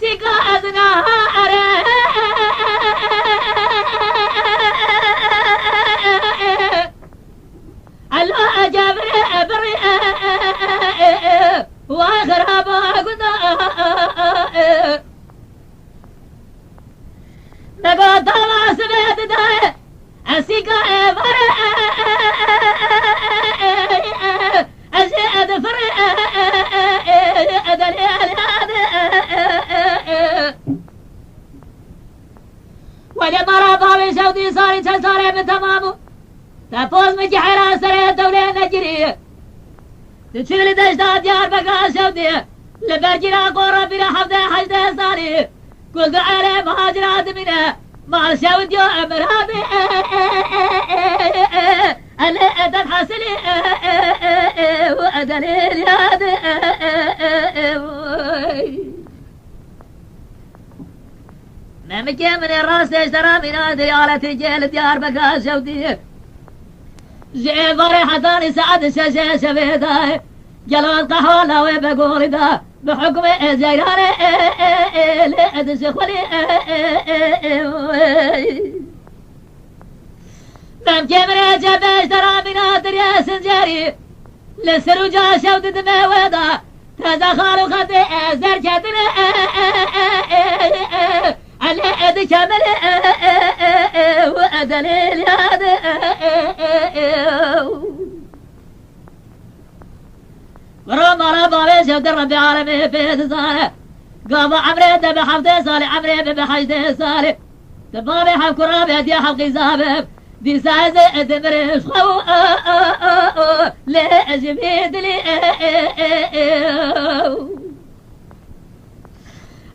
أسيقا أزنار الله جابر بري وغراب قضاء نقول طلع سبيت داي أسيقا بري أزيد فري أدلي ولما رابا بشودي صاري تساري بتمامه تفوز مجي حيران سري الدولة نجري تشيلي دشتا ديار بقى شودي لبرجنا قورا بنا حفظة حجدة صاري قلت علي مهاجرات منه مع شودي أمرابي اللي تنحسلي وأدليل يادي ممكن من الراس اشترى من ديارة جيل ديار بقى شودي زي فرحة ثاني سعد شاشة شفيدة جلال قهوة لوي بقول ده بحكم زيراني لأدشخولي ممكن من الجبه اشترى من دريا سنجاري لسروجا شود دمي ويدا تزخار خطي زركتنا على أدي كامل وأدليل ياد ورم ربا بشهد الرب عالمي في صالح قام عمري دب حفظي صالح عمري بحجدي صالح تبابي حب كرابي دي حلقي زابب دي سايزة دمرش خو لأجميد لي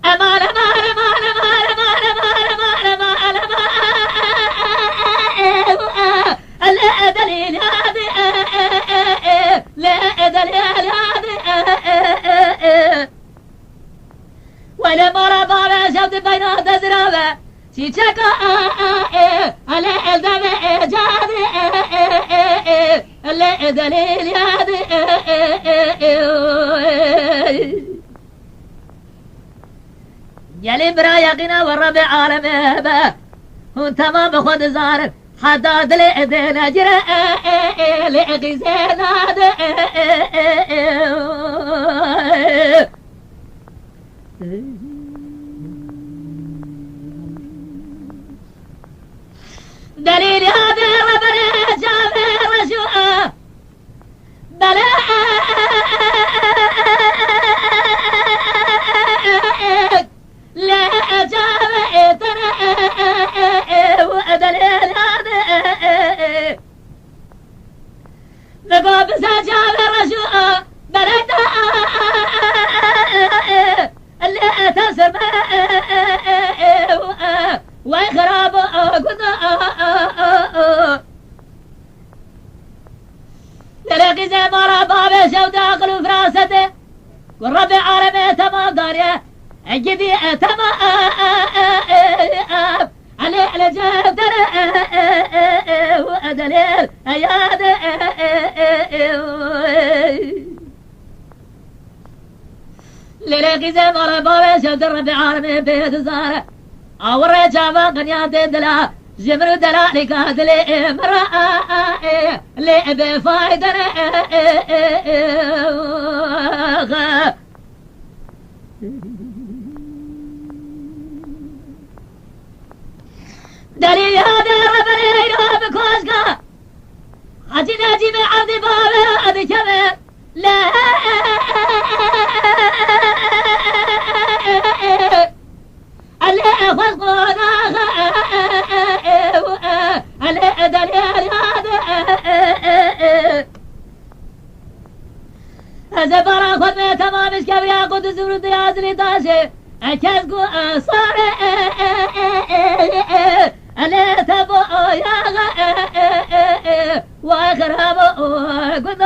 أمان أمان أمان أمان أمان أمان أمان أمان لا دليل هذه لا دليل هذه ولما رضا شفت بين تزرابه شيشكا على الدم جادي لا دليل هذه يلي برا يقينا والرب عالمه به هون تمام خود زار حتى دلي دينا جرى لقي زيناد دليل هذا ربنا جابر وشوء بلا لا جابر ترى ودليل هذا نقول بس جابر وشوء بلا لا تسر ويخرب تلاقي زي مرة بابي شو داخل فراسته والربع عالمي تمام داريه اجدي تمام علي لجدر وادليل اياد تلاقي زي مرة بابي شو الربع عالمي بيت زاره أوري جابا قنيات دلا جمر دلالي كادلي مرأة لي بفايدة دليل هذا ربنا يرى بكوشكا خاتنا جيب عبد بابا أدي كمل لا على خلقنا على دليل هذا برا خدمة تمام اسكاب يا قدس ورد يا زلي طاشي اكاسكو صار على تبو يا واخرابو قد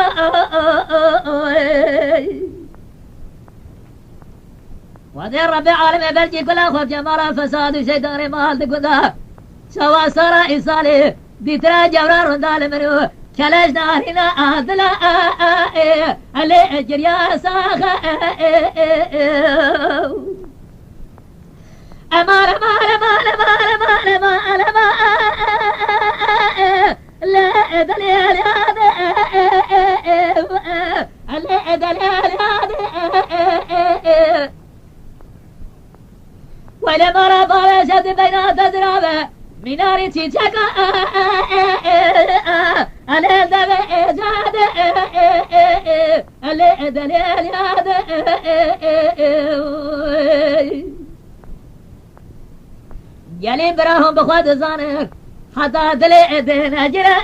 وذي الرب عالم بلجي كل أخوة جمال فساد وشيطان مال تقضى سوا سرى إصالي بيترا جورا رندال منو كلاش نارنا أهدلا اللي أجريا ساخا امان امان امان امان امان امان امان لا دليل هذا لا دليل هذا ولا مرة بارشت بينات زرابة مناري تيجاكا على دبي إجاد على دليل هذا يلي براهم بخواد زانك حتى دلي دين أجرا